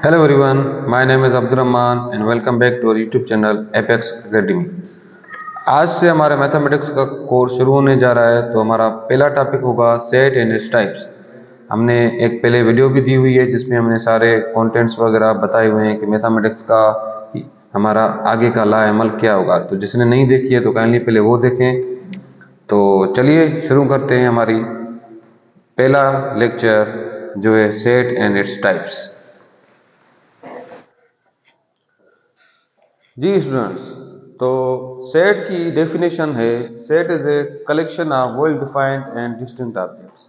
Hello everyone, my name is Abdul Rahman and welcome back to our YouTube channel Apex Academy। आज से हमारा mathematics का course शुरू होने जा रहा है। तो हमारा पहला टॉपिक होगा सेट एंड इट्स टाइप्स। हमने एक पहले वीडियो भी दी हुई है जिसमें हमने सारे कंटेंट्स वगैरह बताए हुए हैं कि मैथमेटिक्स का हमारा आगे का लाएमल क्या होगा। तो जिसने नहीं देखी है तो काइंडली पहले वो देखें। तो चलिए शुरू करते हैं हमारी पहला लेक्चर जो है सेट एंड इट्स टाइप्स। जी स्टूडेंट्स, तो सेट की डेफिनेशन है set is a collection of well defined and distinct objects.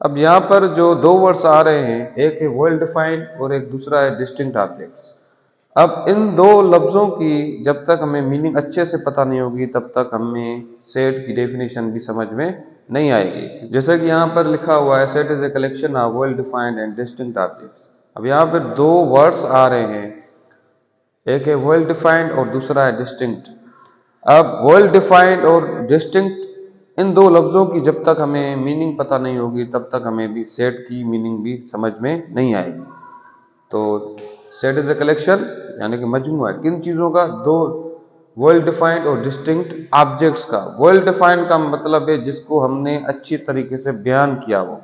अब यहाँ पर जो दो वर्ड्स आ रहे हैं, एक है वेल डिफाइंड और एक दूसरा है डिस्टिंक्ट ऑब्जेक्ट्स। अब इन दो लफ्ज़ों की जब तक हमें मीनिंग अच्छे से पता नहीं होगी तब तक हमें सेट की डेफिनेशन भी समझ में नहीं आएगी। जैसे कि यहाँ पर लिखा हुआ है set is a collection of well defined and distinct objects. अब यहाँ पर दो वर्ड्स आ रहे हैं, एक है वेल डिफाइंड और दूसरा है डिस्टिंक्ट। अब वेल डिफाइंड और डिस्टिंक्ट इन दो लफ्ज़ों की जब तक हमें मीनिंग पता नहीं होगी तब तक हमें भी सेट की मीनिंग भी समझ में नहीं आएगी। तो सेट इज ए कलेक्शन यानी कि मजमूआ है किन चीज़ों का, दो वेल डिफाइंड और डिस्टिंक्ट ऑब्जेक्ट्स का। वेल डिफाइंड का मतलब है जिसको हमने अच्छी तरीके से बयान किया हो,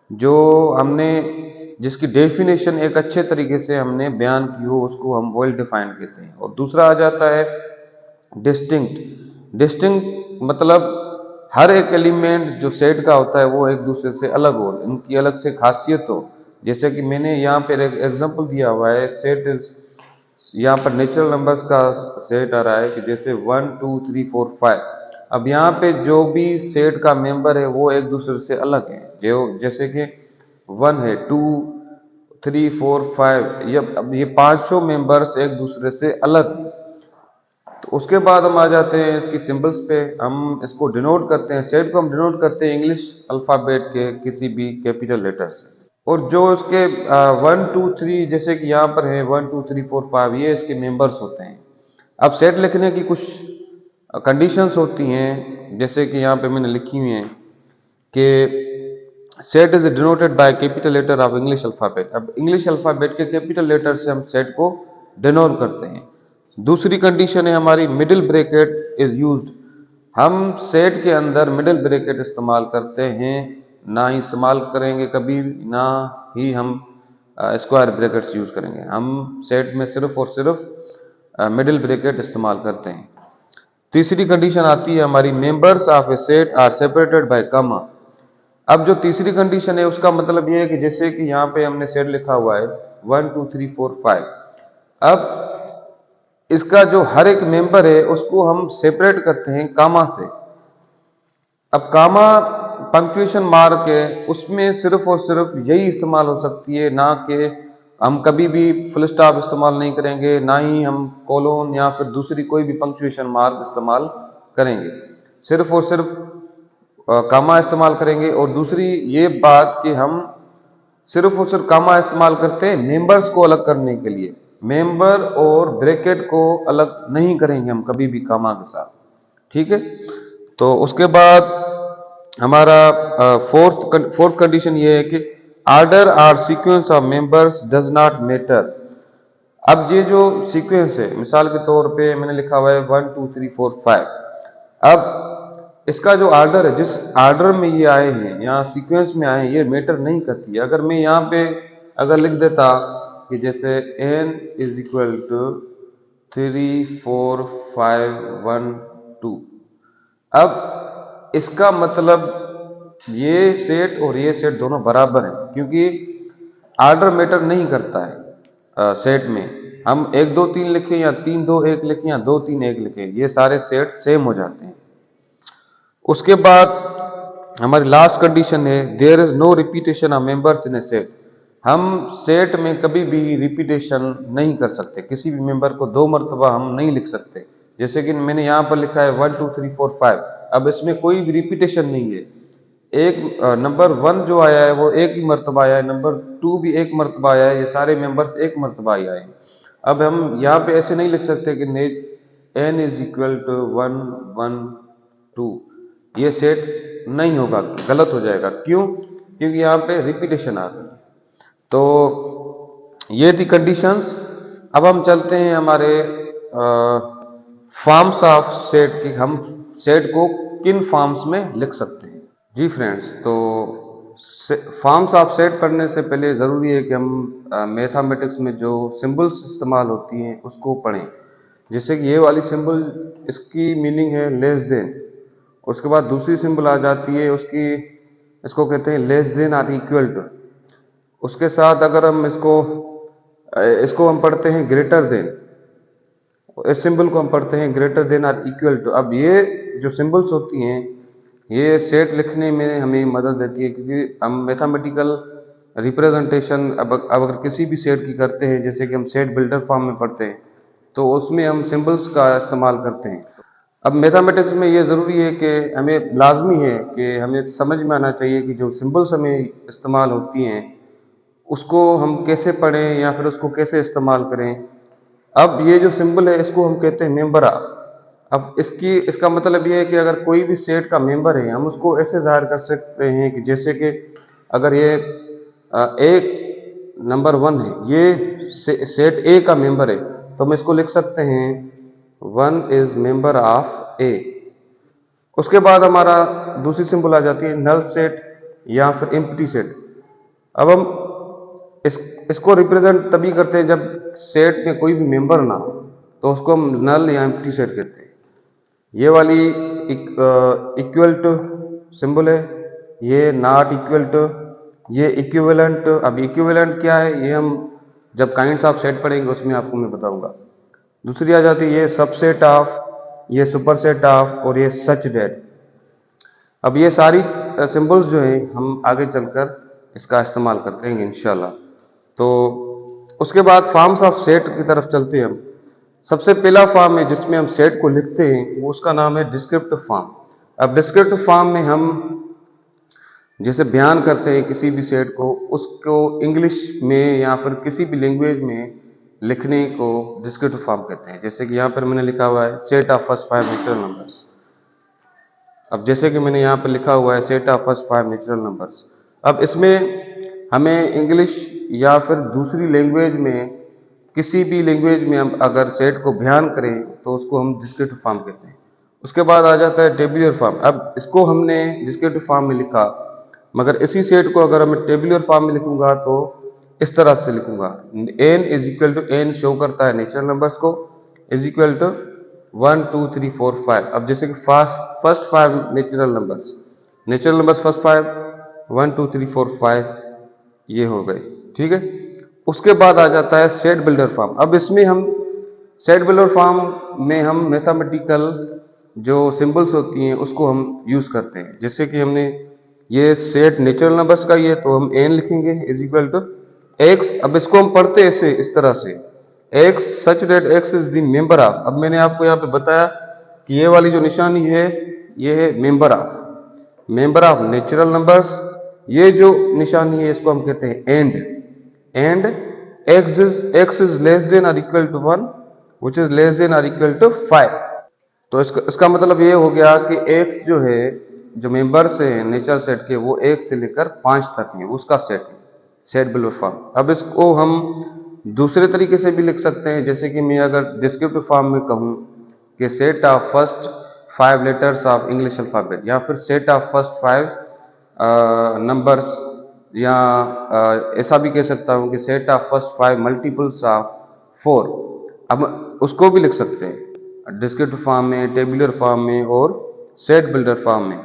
जो हमने जिसकी डेफिनेशन एक अच्छे तरीके से हमने बयान की हो, उसको हम वेल डिफाइंड कहते हैं। और दूसरा आ जाता है डिस्टिंक्ट। डिस्टिंक्ट मतलब हर एक एलिमेंट जो सेट का होता है वो एक दूसरे से अलग हो, इनकी अलग से खासियत हो। जैसे कि मैंने यहाँ पर एक एग्जांपल दिया हुआ है, सेट इज यहाँ पर नेचुरल नंबर्स का सेट आ रहा है कि जैसे 1 2 3 4 5। अब यहाँ पे जो भी सेट का मेंबर है वो एक दूसरे से अलग है, जो जैसे कि 1 है, 2 3 4 5, ये पांचों मेंबर्स एक दूसरे से अलग हैं। तो उसके बाद हम आ जाते हैं इसकी सिंबल्स पे। हम इसको डिनोट करते हैं, सेट को हम डिनोट करते हैं इंग्लिश अल्फ़ाबेट के किसी भी कैपिटल लेटर से। और जो इसके 1 2 3 जैसे कि यहाँ पर है 1 2 3 4 5, ये इसके मेंबर्स होते हैं। अब सेट लिखने की कुछ कंडीशंस होती हैं, जैसे कि यहाँ पे मैंने लिखी हुई हैं कि set is denoted by capital letter of English alphabet. अब इंग्लिश अल्फ़ाबेट के कैपिटल लेटर से हम सेट को डिनोट करते हैं। दूसरी कंडीशन है हमारी मिडिल ब्रैकेट इज यूज्ड। हम सेट के अंदर मिडिल ब्रैकेट इस्तेमाल करते हैं, ना ही इस्तेमाल करेंगे कभी, ना ही हम स्क्वायर ब्रैकेट्स यूज करेंगे। हम सेट में सिर्फ और सिर्फ मिडिल ब्रैकेट इस्तेमाल करते हैं। तीसरी कंडीशन आती है हमारी members of a set are separated by comma. अब जो तीसरी कंडीशन है उसका मतलब ये है कि जैसे कि यहाँ पे हमने सेट लिखा हुआ है 1 2 3 4 5। अब इसका जो हर एक मेंबर है उसको हम सेपरेट करते हैं कामा से। अब कामा पंक्चुएशन मार्क है, उसमें सिर्फ और सिर्फ यही इस्तेमाल हो सकती है, ना कि हम कभी भी फुल स्टॉप इस्तेमाल नहीं करेंगे, ना ही हम कोलोन या फिर दूसरी कोई भी पंक्चुएशन मार्क इस्तेमाल करेंगे। सिर्फ और सिर्फ कामा इस्तेमाल करेंगे। और दूसरी ये बात कि हम सिर्फ और सिर्फ कामा इस्तेमाल करते हैं मेंबर्स को अलग करने के लिए। मेंबर और ब्रैकेट को अलग नहीं करेंगे हम कभी भी कामा के साथ, ठीक है। तो उसके बाद हमारा फोर्थ कंडीशन ये है कि ऑर्डर और sequence of members does not matter. अब ये जो सीक्वेंस है, मिसाल के तौर पे मैंने लिखा हुआ है 1 2 3 4 5। अब इसका जो ऑर्डर है, जिस ऑर्डर में ये आए हैं, यहाँ सीक्वेंस में आए हैं, ये मैटर नहीं करती। अगर मैं यहाँ पे अगर लिख देता कि जैसे n इज इक्वल टू 3 4 5 1 2, अब इसका मतलब ये सेट और ये सेट दोनों बराबर हैं, क्योंकि ऑर्डर मैटर नहीं करता है। सेट में हम 1 2 3 लिखें या 3 2 1 लिखें या 2 3 1 लिखें, ये सारे सेट सेम हो जाते हैं। उसके बाद हमारी लास्ट कंडीशन है there is no repetition of members in a set. हम सेट में कभी भी रिपीटेशन नहीं कर सकते, किसी भी मेंबर को दो मरतबा हम नहीं लिख सकते। जैसे कि मैंने यहाँ पर लिखा है 1 2 3 4 5। अब इसमें कोई भी रिपीटेशन नहीं है। एक नंबर 1 जो आया है वो एक ही मरतबा आया है, नंबर 2 भी एक मरतबा आया है, ये सारे मेंबर्स एक मरतबा ही आए हैं। अब हम यहाँ पे ऐसे नहीं लिख सकते कि n इज इक्वल टू 1 1 2, ये सेट नहीं होगा, गलत हो जाएगा। क्यों? क्योंकि यहाँ पे रिपीटेशन आ गई। तो ये थी कंडीशंस। अब हम चलते हैं हमारे फॉर्म्स ऑफ सेट की, हम सेट को किन फॉर्म्स में लिख सकते हैं। जी फ्रेंड्स, तो फॉर्म्स ऑफ सेट पढ़ने से पहले ज़रूरी है कि हम मैथमेटिक्स में जो सिंबल्स इस्तेमाल होती हैं उसको पढ़ें। जैसे कि ये वाली सिंबल, इसकी मीनिंग है लेस देन। उसके बाद दूसरी सिंबल आ जाती है उसकी, इसको कहते हैं लेस देन और इक्वल टू। उसके साथ अगर हम इसको हम पढ़ते हैं ग्रेटर देन, इस सिंबल को हम पढ़ते हैं ग्रेटर देन और इक्वल टू। अब ये जो सिंबल्स होती हैं ये सेट लिखने में हमें मदद देती है, क्योंकि हम मैथमेटिकल रिप्रेजेंटेशन अब अगर किसी भी सेट की करते हैं, जैसे कि हम सेट बिल्डर फॉर्म में पढ़ते हैं, तो उसमें हम सिंबल्स का इस्तेमाल करते हैं। अब मैथमेटिक्स में ये ज़रूरी है कि हमें लाजमी है कि हमें समझ में आना चाहिए कि जो सिंबल्स हमें इस्तेमाल होती हैं उसको हम कैसे पढ़ें या फिर उसको कैसे इस्तेमाल करें। अब ये जो सिंबल है इसको हम कहते हैं मेंबर ऑफ। अब इसका मतलब ये है कि अगर कोई भी सेट का मेंबर है, हम उसको ऐसे जाहिर कर सकते हैं कि जैसे कि अगर ये एक नंबर 1 है, ये सेट ए का मेंबर है, तो हम इसको लिख सकते हैं 1 इज मेंबर ऑफ ए। उसके बाद हमारा दूसरी सिंबल आ जाती है नल सेट या फिर एम्प्टी सेट। अब हम इस इसको रिप्रेजेंट तभी करते हैं जब सेट में कोई भी मेंबर ना हो, तो उसको हम नल या एम्प्टी सेट कहते हैं। ये वाली इक्वल टू सिंबल है, ये नॉट इक्वल टू, ये इक्विवेलेंट। अब इक्विवेलेंट क्या है ये हम जब काइंड्स ऑफ सेट पढ़ेंगे उसमें आपको मैं बताऊंगा। दूसरी आ जाती है ये सबसेट ऑफ, ये सुपरसेट ऑफ, और ये सच डेट। अब ये सारी सिंबल्स जो हैं हम आगे चलकर इसका इस्तेमाल करेंगे इंशाल्लाह। तो उसके बाद फॉर्म्स ऑफ सेट की तरफ चलते हैं हम। सबसे पहला फॉर्म है जिसमें हम सेट को लिखते हैं, वो उसका नाम है डिस्क्रिप्टिव फॉर्म। अब डिस्क्रिप्टिव फॉर्म में हम जैसे बयान करते हैं किसी भी सेट को, उसको इंग्लिश में या फिर किसी भी लैंग्वेज में लिखने को डिस्क्रिप्टिव फॉर्म कहते हैं। जैसे कि यहाँ पर मैंने लिखा हुआ है set of first 5 natural numbers. अब जैसे कि मैंने यहाँ पर लिखा हुआ है set of first 5 natural numbers. अब इसमें हमें इंग्लिश या फिर दूसरी लैंग्वेज में, किसी भी लैंग्वेज में हम अगर सेट को बयान करें तो उसको हम डिस्क्रिप्टिव फॉर्म कहते हैं। उसके बाद आ जाता है टेबुलर फॉर्म। अब इसको हमने डिस्क्रिप्टिव फॉर्म में लिखा, मगर इसी सेट को अगर मैं टेबुलर फॉर्म में लिखूंगा तो इस तरह से लिखूंगा, N is equal to, N show करता है नेचुरल नंबर्स को, इज इक्वल टू 1 2 3 4 5। अब जैसे कि फर्स्ट 5 नेचुरल नंबर्स फर्स्ट 5 1 2 3 4 5 ये हो गए, ठीक है। उसके बाद आ जाता है सेट बिल्डर फॉर्म। अब इसमें हम सेट बिल्डर फॉर्म में हम मैथमेटिकल जो सिंबल्स होती हैं उसको हम यूज करते हैं। जैसे कि हमने ये सेट नेचुरल नंबर्स का ही है तो हम एन लिखेंगे इज इक्वल टू एक्स। अब इसको हम पढ़ते ऐसे इस तरह से, X such that X is the member of. अब मैंने आपको यहाँ पे बताया कि ये वाली जो निशानी है ये है मेंबर ऑफ नेचुरल नंबर्स। ये जो निशानी है इसको हम कहते हैं and x is less than और equal to 1 which is less than और इक्वल टू 5। तो इसका मतलब ये हो गया कि एक्स जो है, जो मेंबर्स है नेचुरल सेट के, वो 1 से लेकर 5 तक है, उसका सेट है सेट बिल्डर फॉर्म। अब इसको हम दूसरे तरीके से भी लिख सकते हैं। जैसे कि मैं अगर डिस्क्रिप्टिव फॉर्म में कहूँ कि set of first 5 letters of English alphabet, या फिर सेट ऑफ फर्स्ट 5 नंबर्स, या ऐसा भी कह सकता हूँ कि set of first 5 multiples of 4। अब उसको भी लिख सकते हैं डिस्क्रिप्टिव फॉर्म में, टेबुलर फॉर्म में और सेट बिल्डर फॉर्म में।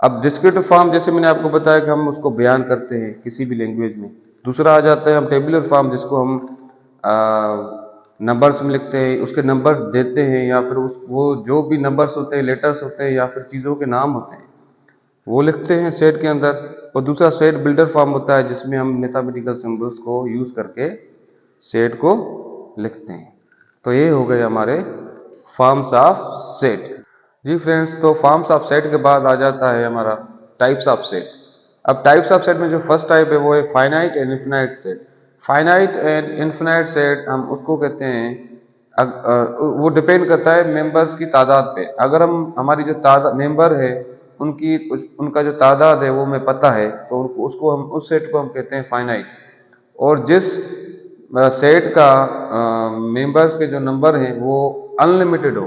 अब डिस्क्रिप्टिव फॉर्म जैसे मैंने आपको बताया कि हम उसको बयान करते हैं किसी भी लैंग्वेज में। दूसरा आ जाता है हम टेबुलर फॉर्म, जिसको हम नंबर्स में लिखते हैं, उसके नंबर देते हैं, या फिर वो जो भी नंबर्स होते हैं, लेटर्स होते हैं, या फिर चीज़ों के नाम होते हैं, वो लिखते हैं सेट के अंदर। और दूसरा सेट बिल्डर फॉर्म होता है जिसमें हम मैथमेटिकल सिंबल्स को यूज करके सेट को लिखते हैं। तो ये हो गए हमारे फॉर्म्स ऑफ सेट। जी फ्रेंड्स, तो फॉर्म्स ऑफ सेट के बाद आ जाता है हमारा टाइप्स ऑफ सेट। अब टाइप्स ऑफ सेट में जो फर्स्ट टाइप है वो है finite and infinite set. Finite and infinite set हम उसको कहते हैं, वो डिपेंड करता है मेंबर्स की तादाद पे। अगर हम हमारी जो तादाद मेंबर है उनका जो तादाद है वो हमें पता है, तो उसको हम उस सेट को हम कहते हैं फाइनाइट। और जिस सेट का मेंबर्स के जो नंबर हैं वो अनलिमिटेड हो,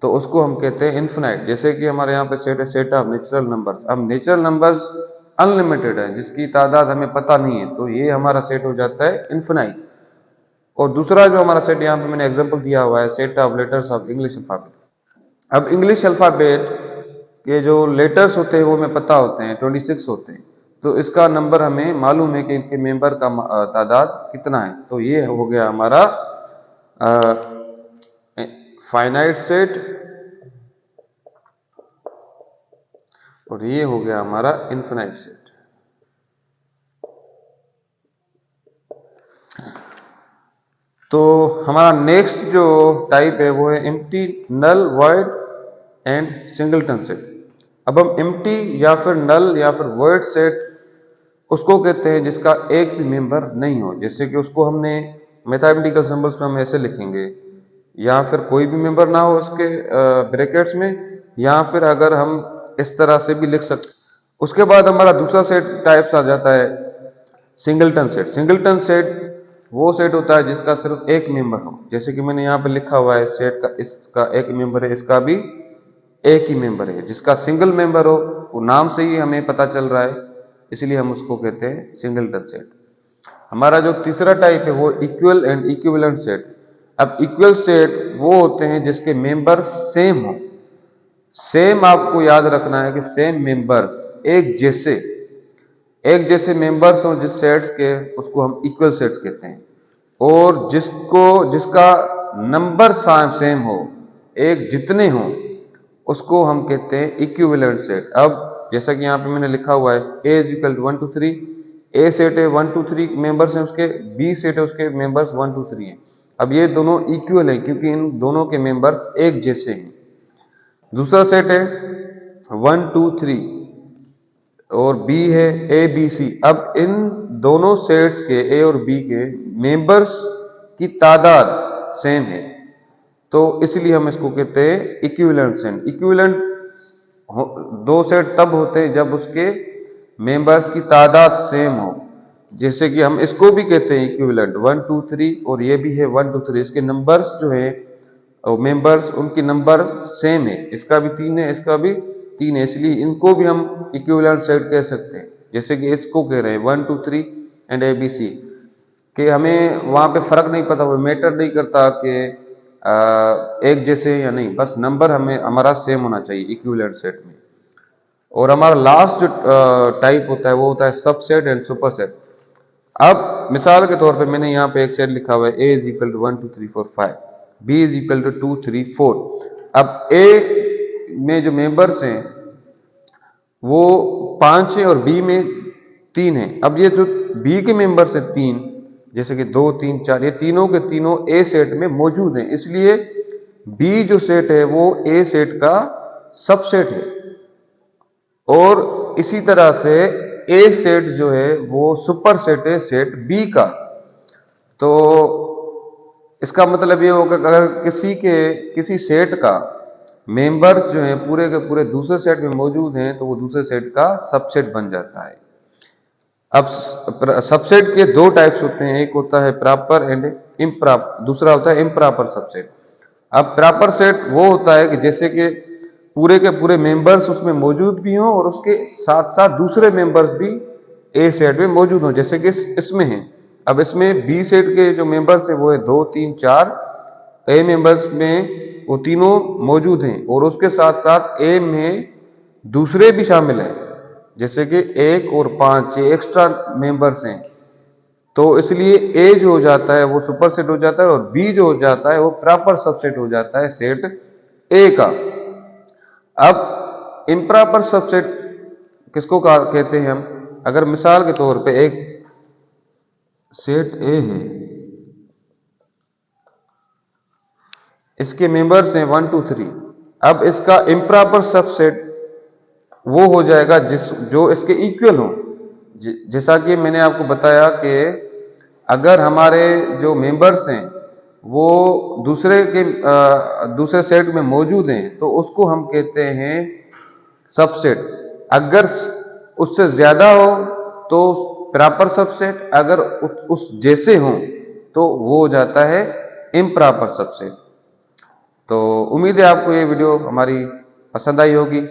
तो उसको हम कहते हैं इन्फिनाइट। जैसे कि हमारे यहाँ पे सेट है सेट ऑफ नेचुरल नंबर्स। अब नेचुरल नंबर्स अनलिमिटेड है, जिसकी तादाद हमें पता नहीं है, तो ये हमारा सेट हो जाता है इन्फिनाइट। और दूसरा जो हमारा सेट यहाँ पे मैंने एग्जांपल दिया हुआ है, set of letters of English alphabet. अब इंग्लिश अल्फाबेट के जो लेटर्स होते हैं वो हमें पता होते हैं, 26 होते हैं। तो इसका नंबर हमें मालूम है कि इनके मेंबर का तादाद कितना है। तो ये हो गया हमारा फाइनाइट सेट, और ये हो गया हमारा इन्फिनाइट सेट। तो हमारा नेक्स्ट जो टाइप है वो है empty, null, void and singleton set. अब हम एम्प्टी या फिर नल या फिर वॉइड सेट उसको कहते हैं जिसका एक भी मेंबर नहीं हो। जैसे कि उसको हमने मैथमेटिकल सिंबल्स में हम ऐसे लिखेंगे, या फिर कोई भी मेंबर ना हो उसके ब्रैकेट्स में, या फिर अगर हम इस तरह से भी लिख सकते। उसके बाद हमारा दूसरा सेट टाइप्स आ जाता है सिंगलटन सेट। सिंगलटन सेट वो सेट होता है जिसका सिर्फ एक मेंबर हो। जैसे कि मैंने यहाँ पे लिखा हुआ है सेट का, इसका एक मेंबर है, इसका भी एक ही मेंबर है। जिसका सिंगल मेंबर हो वो नाम से ही हमें पता चल रहा है, इसलिए हम उसको कहते हैं सिंगलटन सेट। हमारा जो तीसरा टाइप है वो इक्वल एंड इक्विवेलेंट सेट। अब इक्वल सेट वो होते हैं जिसके मेंबर सेम हो। सेम आपको याद रखना है कि सेम मेंबर्स, एक जैसे मेंबर्स हो जिस सेट्स के, उसको हम इक्वल सेट्स कहते हैं। और जिसका नंबर सेम हो, एक जितने हो, उसको हम कहते हैं इक्विवेलेंट सेट। अब जैसा कि यहाँ पे मैंने लिखा हुआ है A is equal to 1 2 3, a set है 1 2 3 मेंबर्स हैं उसके, बी सेट है उसके मेंबर्स 1 2 3 हैं। अब ये दोनों इक्वल हैं क्योंकि इन दोनों के मेंबर्स एक जैसे हैं। दूसरा सेट है 1 2 3 और बी है ए बी सी। अब इन दोनों सेट्स के, ए और बी के मेंबर्स की तादाद सेम है, तो इसलिए हम इसको कहते हैं इक्विवेलेंट सेट। इक्विवेलेंट दो सेट तब होते हैं जब उसके मेंबर्स की तादाद सेम हो। जैसे कि हम इसको भी कहते हैं इक्विवेलेंट 1 2 3, और ये भी है 1 2 3। इसके नंबर्स जो है मेंबर्स, उनके नंबर सेम है, इसका भी 3 है, इसका भी 3 है, इसलिए इनको भी हम इक्विवेलेंट सेट कह सकते हैं। जैसे कि इसको कह रहे हैं 1 2 3 एंड ए बी सी, कि हमें वहां पे फर्क नहीं पता, वो मैटर नहीं करता कि एक जैसे या नहीं, बस नंबर हमें हमारा सेम होना चाहिए इक्विवेलेंट सेट में। और हमारा लास्ट जो टाइप होता है वो होता है सबसेट एंड सुपरसेट। अब मिसाल के तौर पे मैंने यहाँ पे एक सेट लिखा हुआ है, A is equal to 1 2 3 4 5, B is equal to 2 3 4। अब ए में जो मेंबर्स हैं वो 5 है और बी में 3 है। अब ये जो बी के मेंबर्स हैं 3, जैसे कि 2 3 4, ये तीनों के तीनों ए सेट में मौजूद हैं, इसलिए बी जो सेट है वो ए सेट का सबसेट है। और इसी तरह से ए सेट जो है वो सुपर सेट है सेट बी का। तो इसका मतलब ये होगा कि अगर किसी सेट का मेंबर्स जो हैं पूरे के पूरे दूसरे सेट में मौजूद हैं, तो वो दूसरे सेट का सबसेट बन जाता है। अब सबसेट के दो टाइप्स होते हैं, एक होता है प्रॉपर एंड इम्प्रॉपर, दूसरा होता है इम्प्रॉपर सबसेट। अब प्रॉपर सेट वो होता है कि जैसे कि पूरे के पूरे मेंबर्स उसमें मौजूद भी हों और उसके साथ साथ दूसरे मेंबर्स भी ए सेट में मौजूद हों, जैसे कि इसमें है। अब इसमें बी सेट के जो मेंबर्स हैं वो है 2 3 4, ए मेंबर्स में वो तीनों मौजूद हैं और उसके साथ साथ ए में दूसरे भी शामिल हैं, जैसे कि 1 और 5 ये एक्स्ट्रा मेंबर्स हैं। तो इसलिए ए जो हो जाता है वो सुपर सेट हो जाता है और बी जो हो जाता है वो प्रॉपर सबसेट हो जाता है सेट ए का। अब इम्प्रॉपर सबसेट किसको कहते हैं हम? अगर मिसाल के तौर पे एक सेट ए है, इसके मेंबर्स हैं 1 2 3। अब इसका इम्प्रॉपर सबसेट वो हो जाएगा जो इसके इक्वल हो। जैसा कि मैंने आपको बताया कि अगर हमारे जो मेंबर्स हैं वो दूसरे सेट में मौजूद हैं तो उसको हम कहते हैं सबसेट। अगर उससे ज्यादा हो तो प्रॉपर सबसेट, अगर उस जैसे हो तो वो हो जाता है इम्प्रॉपर सबसेट। तो उम्मीद है आपको ये वीडियो हमारी पसंद आई होगी।